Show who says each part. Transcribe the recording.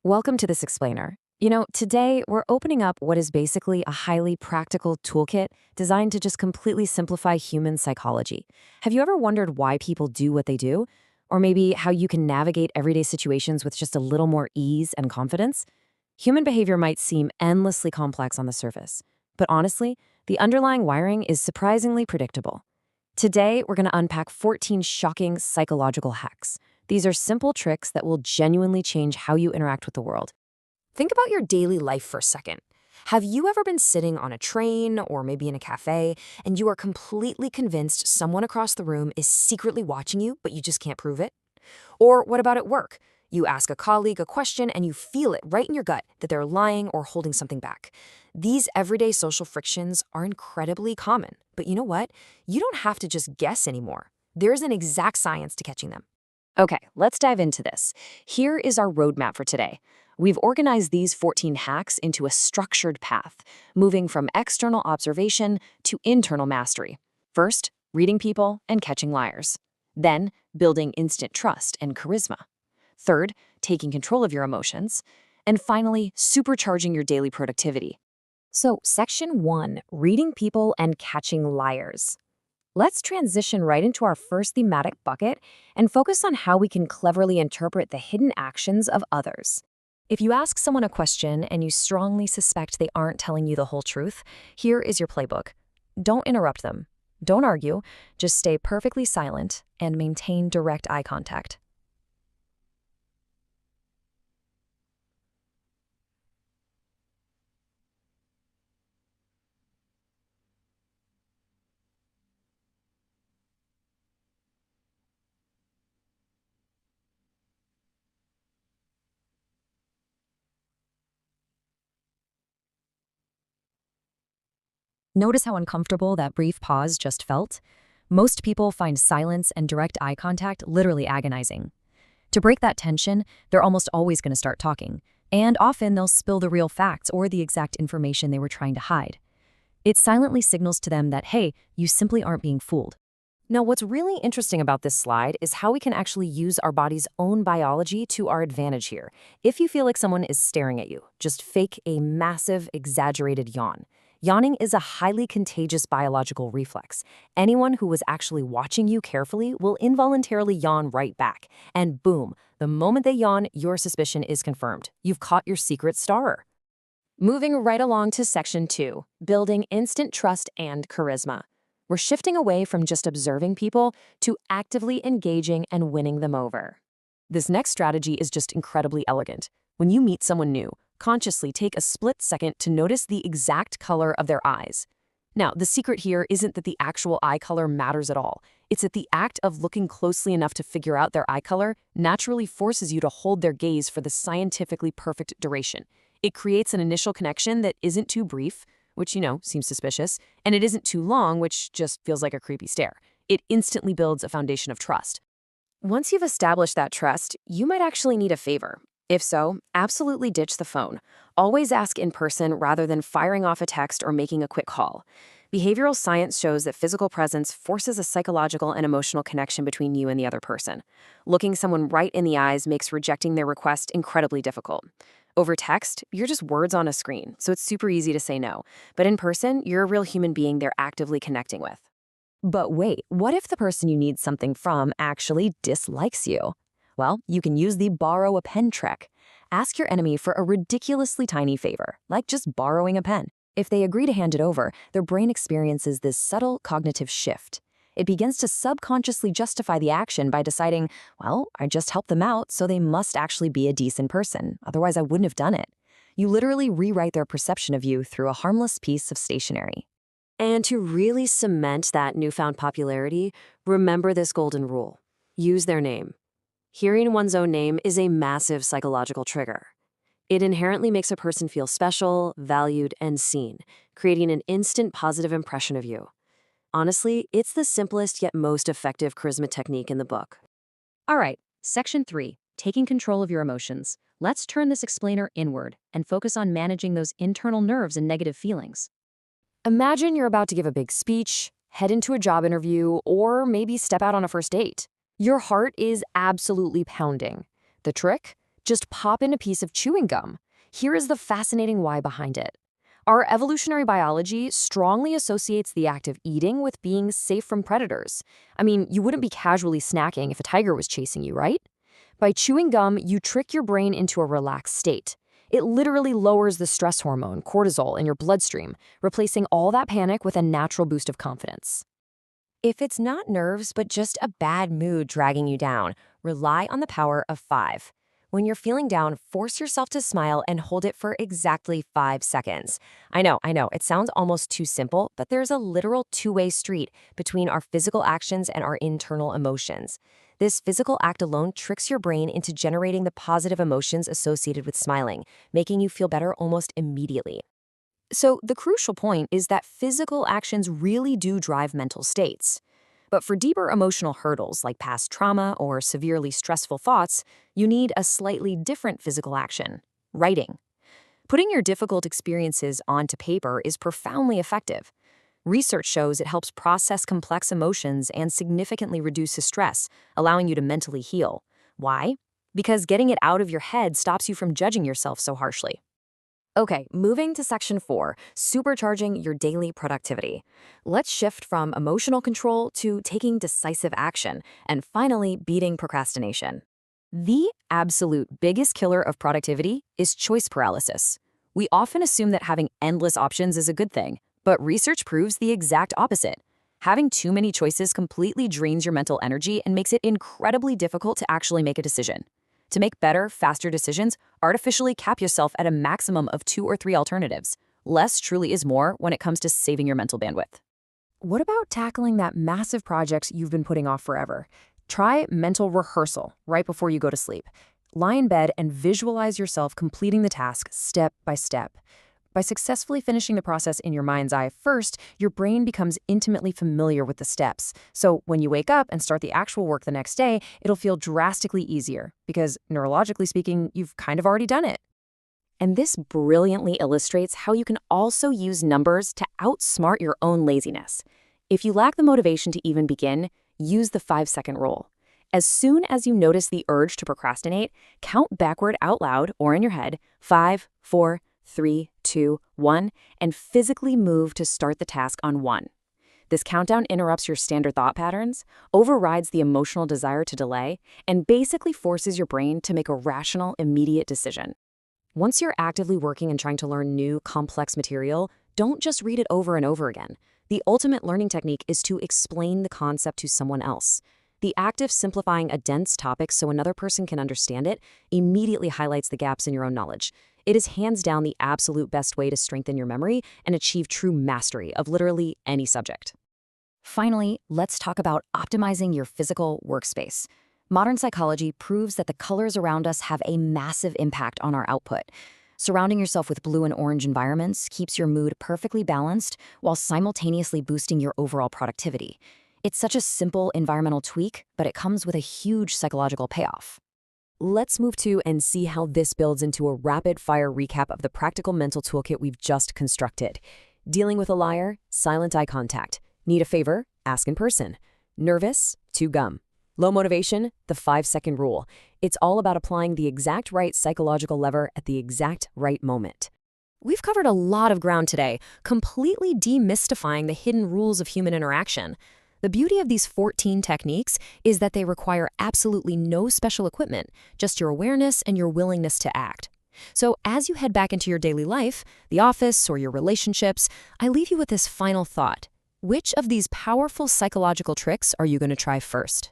Speaker 1: Welcome to this explainer. Today we're opening up what is basically a highly practical toolkit designed to just completely simplify human psychology. Have you ever wondered why people do what they do? Or maybe how you can navigate everyday situations with just a little more ease and confidence? Human behavior might seem endlessly complex on the surface, but honestly, the underlying wiring is surprisingly predictable. Today, we're going to unpack 14 shocking psychological hacks. These are simple tricks that will genuinely change how you interact with the world. Think about your daily life for a second. Have you ever been sitting on a train or maybe in a cafe and you are completely convinced someone across the room is secretly watching you, but you just can't prove it? Or what about at work? You ask a colleague a question and you feel it right in your gut that they're lying or holding something back. These everyday social frictions are incredibly common. But you know what? You don't have to just guess anymore. There's an exact science to catching them. Okay, let's dive into this. Here is our roadmap for today. We've organized these 14 hacks into a structured path, moving from external observation to internal mastery. First, reading people and catching liars. Then, building instant trust and charisma. Third, taking control of your emotions. And finally, supercharging your daily productivity. So, Section 1, reading people and catching liars. Let's transition right into our first thematic bucket and focus on how we can cleverly interpret the hidden actions of others. If you ask someone a question and you strongly suspect they aren't telling you the whole truth, here is your playbook. Don't interrupt them. Don't argue. Just stay perfectly silent and maintain direct eye contact. Notice how uncomfortable that brief pause just felt? Most people find silence and direct eye contact literally agonizing. To break that tension, they're almost always going to start talking, and often they'll spill the real facts or the exact information they were trying to hide. It silently signals to them that, hey, you simply aren't being fooled. Now, what's really interesting about this slide is how we can actually use our body's own biology to our advantage here. If you feel like someone is staring at you, just fake a massive, exaggerated yawn. Yawning is a highly contagious biological reflex. Anyone who was actually watching you carefully will involuntarily yawn right back. And boom, the moment they yawn, your suspicion is confirmed. You've caught your secret starer. Moving right along to Section 2, building instant trust and charisma. We're shifting away from just observing people to actively engaging and winning them over. This next strategy is just incredibly elegant. When you meet someone new, consciously take a split second to notice the exact color of their eyes. Now, the secret here isn't that the actual eye color matters at all. It's that the act of looking closely enough to figure out their eye color naturally forces you to hold their gaze for the scientifically perfect duration. It creates an initial connection that isn't too brief, which, seems suspicious, and it isn't too long, which just feels like a creepy stare. It instantly builds a foundation of trust. Once you've established that trust, you might actually need a favor. If so, absolutely ditch the phone. Always ask in person rather than firing off a text or making a quick call. Behavioral science shows that physical presence forces a psychological and emotional connection between you and the other person. Looking someone right in the eyes makes rejecting their request incredibly difficult. Over text, you're just words on a screen, so it's super easy to say no. But in person, you're a real human being they're actively connecting with. But wait, what if the person you need something from actually dislikes you? Well, you can use the borrow a pen trick. Ask your enemy for a ridiculously tiny favor, like just borrowing a pen. If they agree to hand it over, their brain experiences this subtle cognitive shift. It begins to subconsciously justify the action by deciding, well, I just helped them out, so they must actually be a decent person. Otherwise, I wouldn't have done it. You literally rewrite their perception of you through a harmless piece of stationery. And to really cement that newfound popularity, remember this golden rule. Use their name. Hearing one's own name is a massive psychological trigger. It inherently makes a person feel special, valued, and seen, creating an instant positive impression of you. Honestly, it's the simplest yet most effective charisma technique in the book. All right, Section 3, taking control of your emotions. Let's turn this explainer inward and focus on managing those internal nerves and negative feelings. Imagine you're about to give a big speech, head into a job interview, or maybe step out on a first date. Your heart is absolutely pounding. The trick? Just pop in a piece of chewing gum. Here is the fascinating why behind it. Our evolutionary biology strongly associates the act of eating with being safe from predators. I mean, you wouldn't be casually snacking if a tiger was chasing you, right? By chewing gum, you trick your brain into a relaxed state. It literally lowers the stress hormone, cortisol, in your bloodstream, replacing all that panic with a natural boost of confidence.
Speaker 2: If it's not nerves, but just a bad mood dragging you down, rely on the power of 5. When you're feeling down, force yourself to smile and hold it for exactly 5 seconds. I know, it sounds almost too simple, but there's a literal two-way street between our physical actions and our internal emotions. This physical act alone tricks your brain into generating the positive emotions associated with smiling, making you feel better almost immediately. So the crucial point is that physical actions really do drive mental states. But for deeper emotional hurdles like past trauma or severely stressful thoughts, you need a slightly different physical action: writing. Putting your difficult experiences onto paper is profoundly effective. Research shows it helps process complex emotions and significantly reduces stress, allowing you to mentally heal. Why? Because getting it out of your head stops you from judging yourself so harshly. Okay, moving to section 4, supercharging your daily productivity. Let's shift from emotional control to taking decisive action and finally beating procrastination. The absolute biggest killer of productivity is choice paralysis. We often assume that having endless options is a good thing, but research proves the exact opposite. Having too many choices completely drains your mental energy and makes it incredibly difficult to actually make a decision. To make better, faster decisions, artificially cap yourself at a maximum of 2 or 3 alternatives. Less truly is more when it comes to saving your mental bandwidth. What about tackling that massive project you've been putting off forever? Try mental rehearsal right before you go to sleep. Lie in bed and visualize yourself completing the task step by step. By successfully finishing the process in your mind's eye first, your brain becomes intimately familiar with the steps. So when you wake up and start the actual work the next day, it'll feel drastically easier because, neurologically speaking, you've kind of already done it. And this brilliantly illustrates how you can also use numbers to outsmart your own laziness. If you lack the motivation to even begin, use the 5-second rule. As soon as you notice the urge to procrastinate, count backward out loud or in your head: 5, 4, 3, 2, 1, and physically move to start the task on 1. This countdown interrupts your standard thought patterns, overrides the emotional desire to delay, and basically forces your brain to make a rational, immediate decision. Once you're actively working and trying to learn new, complex material, don't just read it over and over again. The ultimate learning technique is to explain the concept to someone else. The act of simplifying a dense topic so another person can understand it immediately highlights the gaps in your own knowledge. It is hands down the absolute best way to strengthen your memory and achieve true mastery of literally any subject. Finally, let's talk about optimizing your physical workspace. Modern psychology proves that the colors around us have a massive impact on our output. Surrounding yourself with blue and orange environments keeps your mood perfectly balanced while simultaneously boosting your overall productivity. It's such a simple environmental tweak, but it comes with a huge psychological payoff. Let's move to and see how this builds into a rapid-fire recap of the practical mental toolkit we've just constructed. Dealing with a liar? Silent eye contact. Need a favor? Ask in person. Nervous? Chew gum. Low motivation? The 5-second rule. It's all about applying the exact right psychological lever at the exact right moment. We've covered a lot of ground today, completely demystifying the hidden rules of human interaction. The beauty of these 14 techniques is that they require absolutely no special equipment, just your awareness and your willingness to act. So as you head back into your daily life, the office, or your relationships, I leave you with this final thought. Which of these powerful psychological tricks are you going to try first?